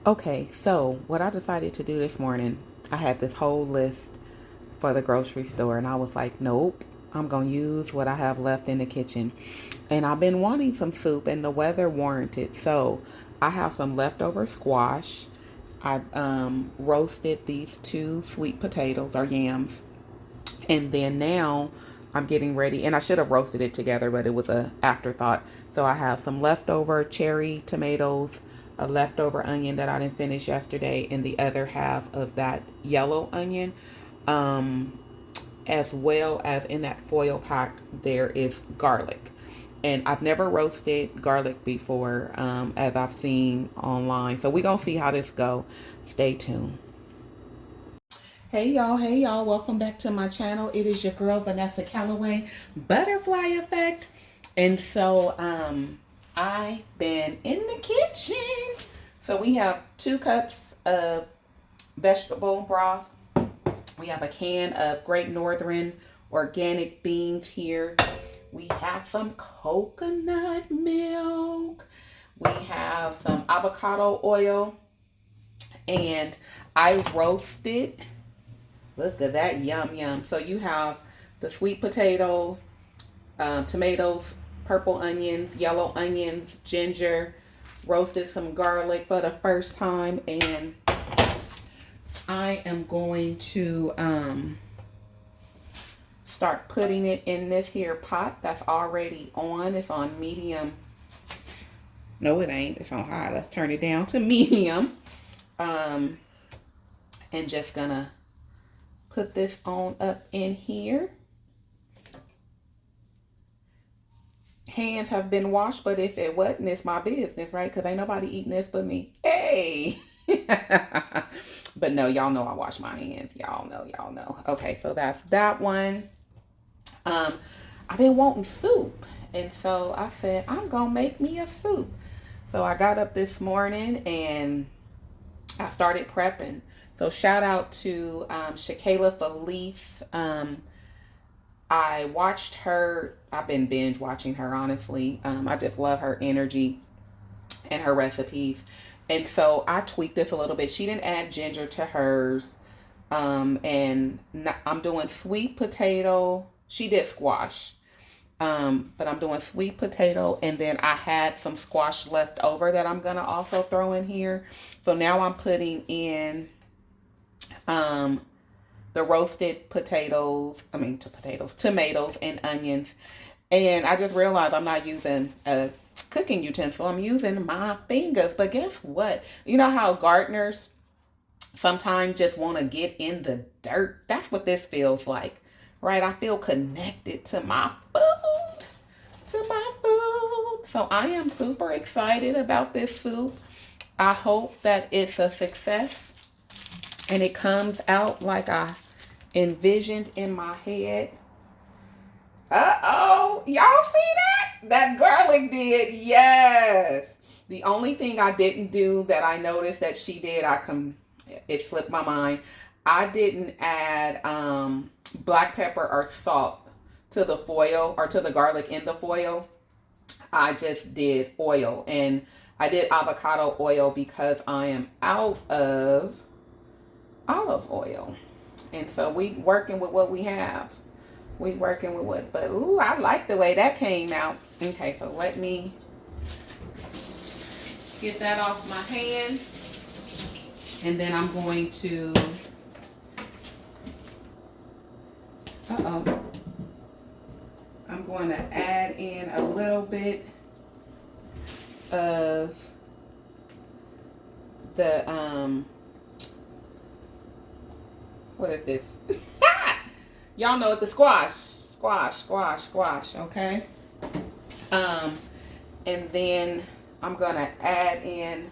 Okay, so what I decided to do this morning, I had this whole list for the grocery store, and I was like, nope, I'm going to use what I have left in the kitchen. And I've been wanting some soup, and the weather warranted. So I have some leftover squash. I roasted these two sweet potatoes or yams. And then now I'm getting ready, and I should have roasted it together, but it was a afterthought. So I have some leftover cherry tomatoes, a leftover onion that I didn't finish yesterday, and the other half of that yellow onion. Um, as well as in that foil pack, there is garlic. And I've never roasted garlic before, as I've seen online. So we're going to see how this go. Stay tuned. Hey y'all, welcome back to my channel. It is your girl Vanessa Calloway, Butterfly Effect. And so I've been in the kitchen. So we have 2 cups of vegetable broth. We have a can of Great Northern organic beans here. We have some coconut milk. We have some avocado oil. And I roasted. Look at that, yum, yum. So you have the sweet potato, tomatoes, purple onions, yellow onions, ginger, roasted some garlic for the first time. And I am going to start putting it in this here pot that's already on. It's on medium. No, it ain't. It's on high. Let's turn it down to medium. And just gonna put this on up in here. Hands have been washed, but if it wasn't, it's my business, right? Because ain't nobody eating this but me. Hey! But no, y'all know I wash my hands. Y'all know. Okay, so that's that one. I've been wanting soup. And so I said, I'm going to make me a soup. So I got up this morning and I started prepping. So shout out to Shakayla Felice. I watched her. I've been binge watching her, honestly. I just love her energy and her recipes. And so I tweaked this a little bit. She didn't add ginger to hers. And I'm doing sweet potato. She did squash. But I'm doing sweet potato, and then I had some squash left over that I'm going to also throw in here. So now I'm putting in the roasted tomatoes and onions. And I just realized I'm not using a cooking utensil. I'm using my fingers. But guess what? You know how gardeners sometimes just want to get in the dirt? That's what this feels like, right? I feel connected to my food. So I am super excited about this soup. I hope that it's a success and it comes out like I envisioned in my head. Uh-oh. Y'all see that? That garlic did. Yes. The only thing I didn't do that I noticed that she did, it slipped my mind. I didn't add black pepper or salt to the foil or to the garlic in the foil. I just did oil, and I did avocado oil because I am out of olive oil. And so we working with what we have. But ooh, I like the way that came out. Okay, so let me get that off my hand. And then I'm going to, I'm going to add in a little bit of the, what is this? Y'all know it, the squash, okay? And then I'm gonna add in,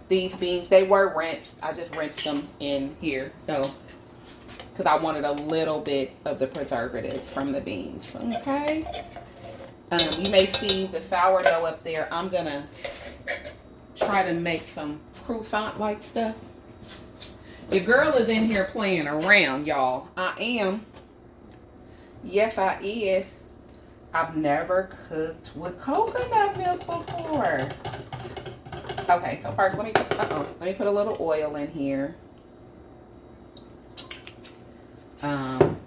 these beans. They were rinsed. I just rinsed them in here, so, because I wanted a little bit of the preservatives from the beans, okay? You may see the sourdough up there. I'm gonna try to make some croissant-like stuff. Your girl is in here playing around, y'all. I am. Yes, I is. I've never cooked with coconut milk before. Okay, so first let me put a little oil in here. I'm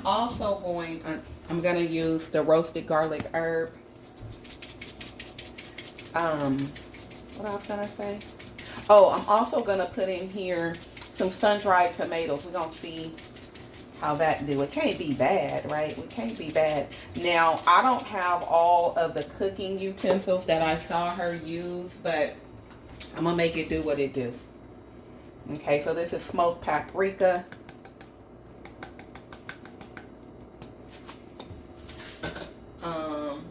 also I'm gonna use the roasted garlic herb. What I was gonna say? Oh, I'm also gonna put in here some sun-dried tomatoes. We're gonna see how that do. It can't be bad, right? It can't be bad. Now, I don't have all of the cooking utensils that I saw her use, but I'm gonna make it do what it do. Okay, so this is smoked paprika.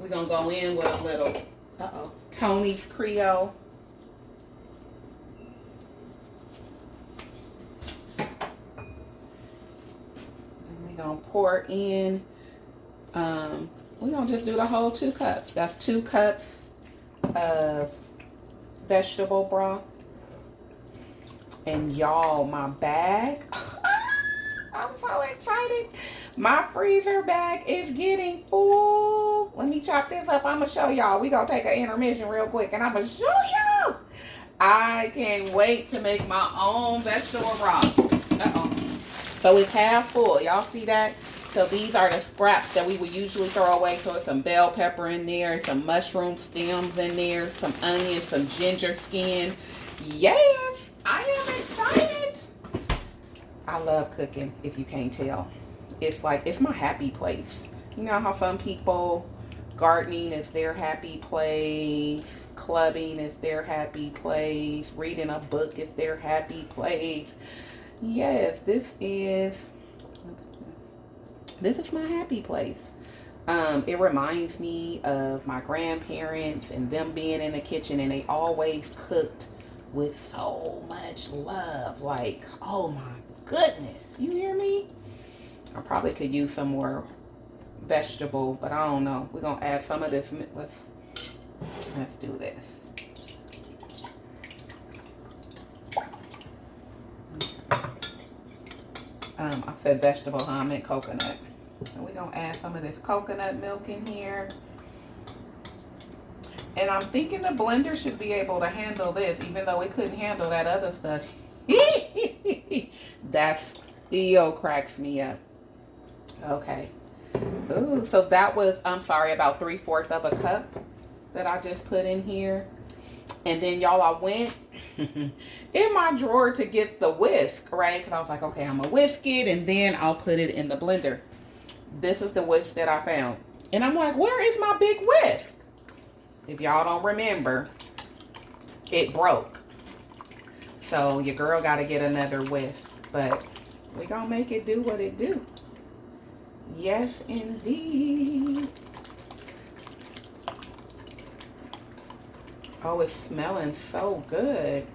We're gonna go in with a little Tony's Creole. And we're gonna pour in, we're gonna just do the whole 2 cups. That's 2 cups of vegetable broth. And y'all, my bag, I'm so excited. My freezer bag is getting full. Let me chop this up. I'm going to show y'all. We going to take an intermission real quick and I'm going to show y'all. I can't wait to make my own vegetable broth. So it's half full. Y'all see that? So these are the scraps that we would usually throw away. So it's some bell pepper in there, some mushroom stems in there, some onions, some ginger skin. Yes, I am excited. I love cooking, if you can't tell. It's like, it's my happy place. You know how some people, gardening is their happy place, clubbing is their happy place, reading a book is their happy place. Yes, this is my happy place. It reminds me of my grandparents and them being in the kitchen, and they always cooked with so much love. Like, oh my goodness, you hear me? I probably could use some more vegetable, but I don't know. We're gonna add some of this. Let's do this. I said vegetable, huh? I meant coconut. So we're gonna add some of this coconut milk in here. And I'm thinking the blender should be able to handle this, even though it couldn't handle that other stuff. That still cracks me up. Okay. Ooh, so that was, I'm sorry, about 3/4 of a cup that I just put in here. And then y'all, I went in my drawer to get the whisk, right? Because I was like, okay, I'm gonna whisk it and then I'll put it in the blender. This is the whisk that I found. And I'm like, where is my big whisk? If y'all don't remember, it broke. So your girl got to get another whisk. But we gonna make it do what it do. Yes, indeed. Oh, it's smelling so good.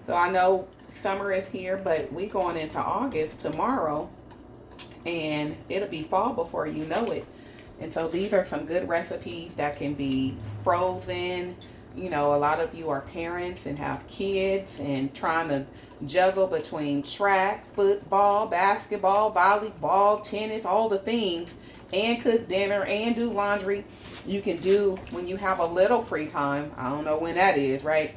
So I know summer is here, but we going into August tomorrow. And it'll be fall before you know it. And so these are some good recipes that can be frozen. You know, a lot of you are parents and have kids and trying to juggle between track, football, basketball, volleyball, tennis, all the things, and cook dinner and do laundry. You can do when you have a little free time. I don't know when that is, right?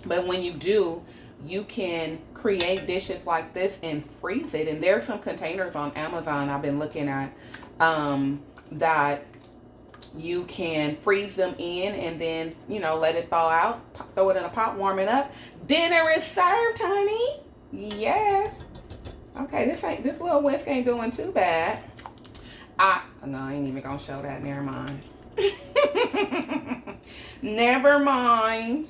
But when you do, you can create dishes like this and freeze it. And there's some containers on Amazon I've been looking at that you can freeze them in and then, you know, let it thaw out, throw it in a pot, warm it up. Dinner is served, honey. Yes. Okay, this little whisk ain't doing too bad. No, I ain't even gonna show that. Never mind. Never mind.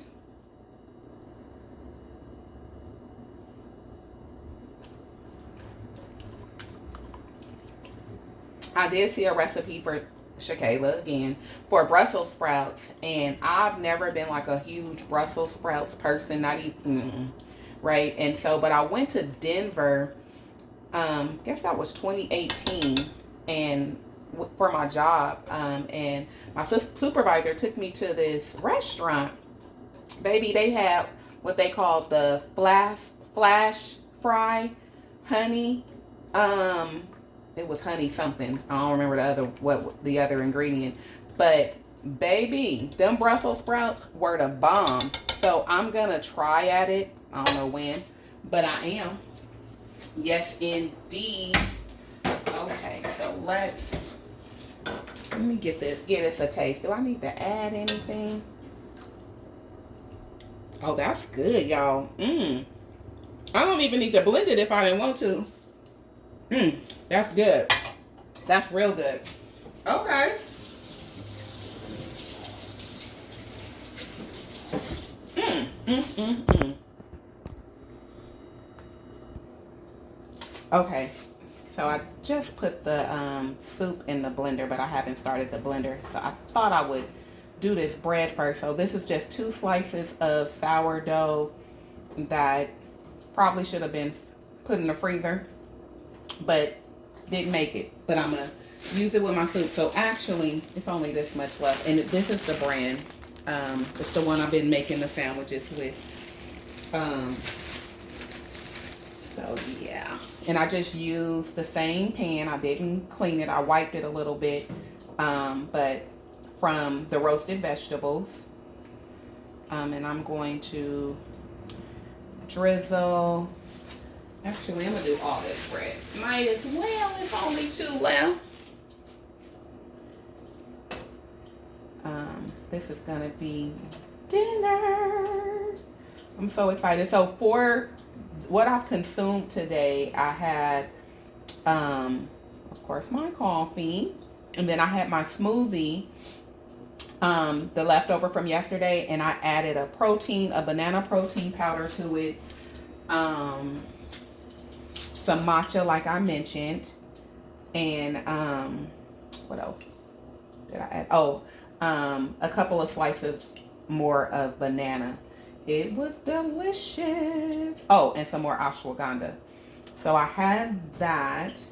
I did see a recipe for Shakayla again for Brussels sprouts, and I've never been like a huge Brussels sprouts person, not even right. And so, but I went to Denver, guess that was 2018, and for my job, and my supervisor took me to this restaurant. Baby, they have what they call the flash fry honey. It was honey something. I don't remember what the other ingredient, but Baby, them Brussels sprouts were the bomb. So I'm going to try at it. I don't know when, but I am. Yes, indeed. Okay, so let me get this a taste. Do I need to add anything? Oh, that's good, y'all. I don't even need to blend it if I didn't want to. That's good. That's real good. Okay. Okay. So I just put the soup in the blender, but I haven't started the blender. So I thought I would do this bread first. So this is just 2 slices of sourdough that probably should have been put in the freezer, but didn't make it. But I'm going to use it with my soup. So actually, it's only this much left. And this is the brand. It's the one I've been making the sandwiches with. So yeah, and I just used the same pan. I didn't clean it. I wiped it a little bit, but from the roasted vegetables. And I'm going to drizzle. Actually, I'm gonna do all this bread. Might as well. It's only 2 left. This is gonna be dinner. I'm so excited. So for what I've consumed today, I had, of course, my coffee, and then I had my smoothie, the leftover from yesterday, and I added a banana protein powder to it, some matcha, like I mentioned, and what else did I add? Oh, a couple of slices more of banana. It was delicious. Oh, and some more ashwagandha. So I had that.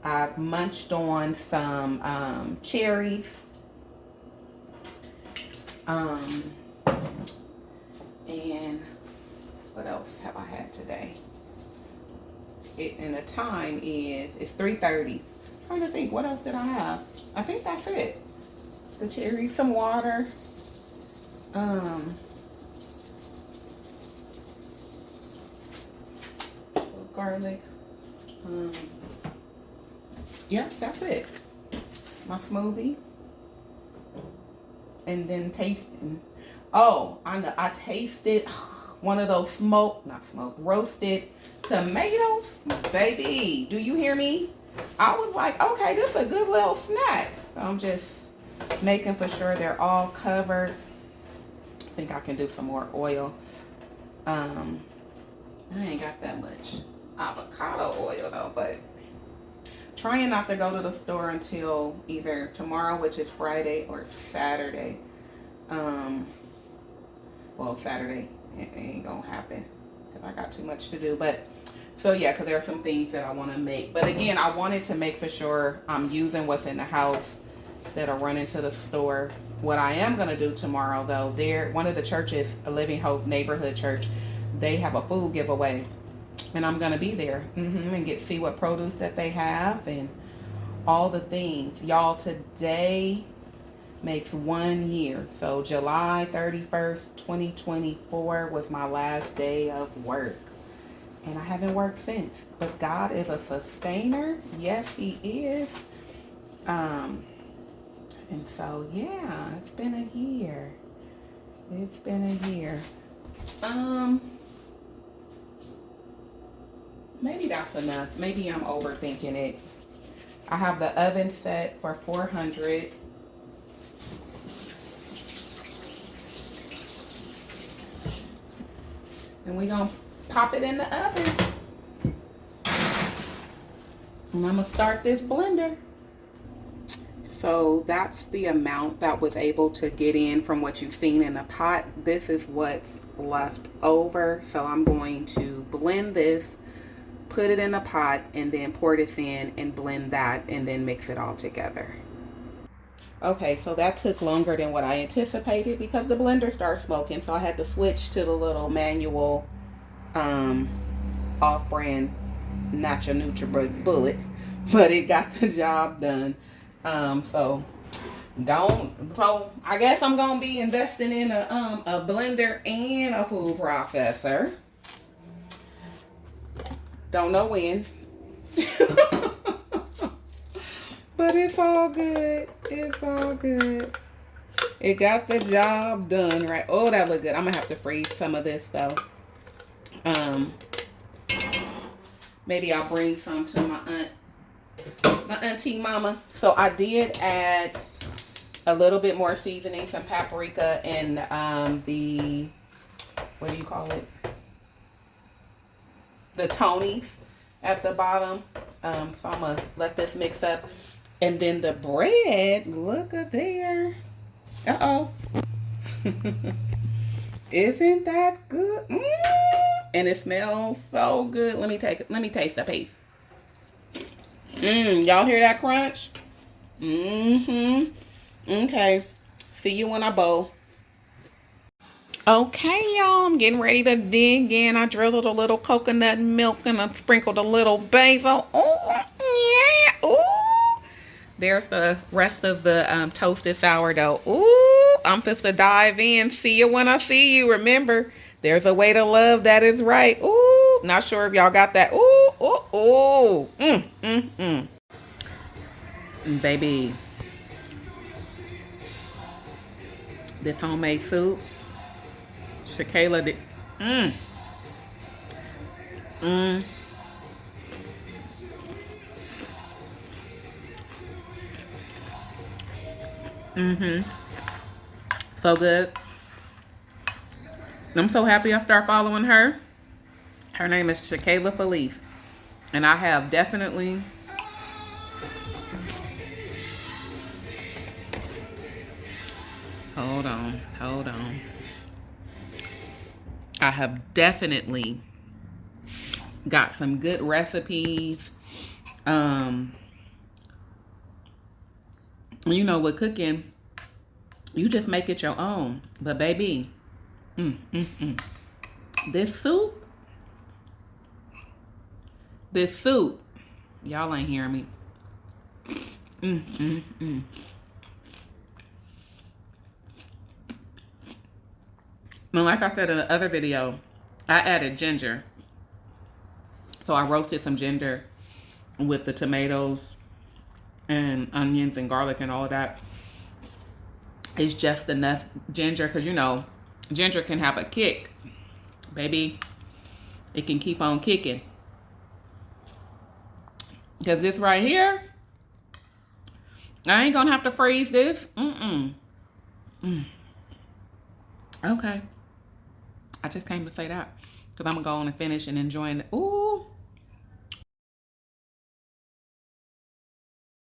I've munched on some cherries. And what else have I had today? And the time it's 3:30. Trying to think, what else did I have? I think that's it. The cherries, some water. Garlic. Yeah, that's it. My smoothie. And then tasting. Oh, I know. I tasted one of those roasted tomatoes. Baby, do you hear me? I was like, okay, this is a good little snack. So I'm just making for sure they're all covered. I think I can do some more oil. I ain't got that much avocado oil though, but trying not to go to the store until either tomorrow, which is Friday, or Saturday. Well, Saturday it ain't gonna happen because I got too much to do. But so yeah, because there are some things that I want to make. But again, I wanted to make for sure I'm using what's in the house instead of running to the store. What I am gonna do tomorrow though, one of the churches, a Living Hope neighborhood church, they have a food giveaway. And I'm going to be there and see what produce that they have and all the things. Y'all, today makes 1 year. So July 31st, 2024 was my last day of work. And I haven't worked since. But God is a sustainer. Yes, He is. And so, yeah, it's been a year. It's been a year. Maybe that's enough. Maybe I'm overthinking it. I have the oven set for 400. And we're going to pop it in the oven. And I'm going to start this blender. So that's the amount that was able to get in from what you've seen in the pot. This is what's left over. So I'm going to blend this, put it in a pot, and then pour this in and blend that and then mix it all together. Okay, so that took longer than what I anticipated because the blender started smoking. So I had to switch to the little manual off-brand Nutritional bullet, but it got the job done. So Don't. So I guess I'm gonna be investing in a blender and a food processor. Don't know when. But it's all good. It's all good. It got the job done, right? Oh, that look good. I'm gonna have to freeze some of this though. Maybe I'll bring some to my auntie mama. So I did add a little bit more seasoning, some paprika, and the, what do you call it? The Tonys at the bottom. So I'm gonna let this mix up. And then the bread, look at there. Uh-oh. Isn't that good? And it smells so good. Let me taste a piece. Y'all hear that crunch? Okay. See you when I bowl. Okay, y'all. I'm getting ready to dig in. I drizzled a little coconut milk and I sprinkled a little basil. Oh, yeah. Ooh. There's the rest of the toasted sourdough. Ooh, I'm just to dive in. See you when I see you. Remember, there's a way to love that is right. Ooh, not sure if y'all got that. Ooh. Baby, this homemade soup, Shakayla did. So good. I'm so happy I start following her. Her name is Shakayla Felice. And I have definitely hold on. I have definitely got some good recipes. You know, with cooking, you just make it your own. But baby, this soup, y'all ain't hearing me. And like I said in the other video, I added ginger. So I roasted some ginger with the tomatoes and onions and garlic and all of that. It's just enough ginger because, you know, ginger can have a kick. Baby, it can keep on kicking. Because this right here, I ain't gonna have to freeze this. Okay. I just came to say that because I'm gonna go on and finish and enjoying it. Ooh.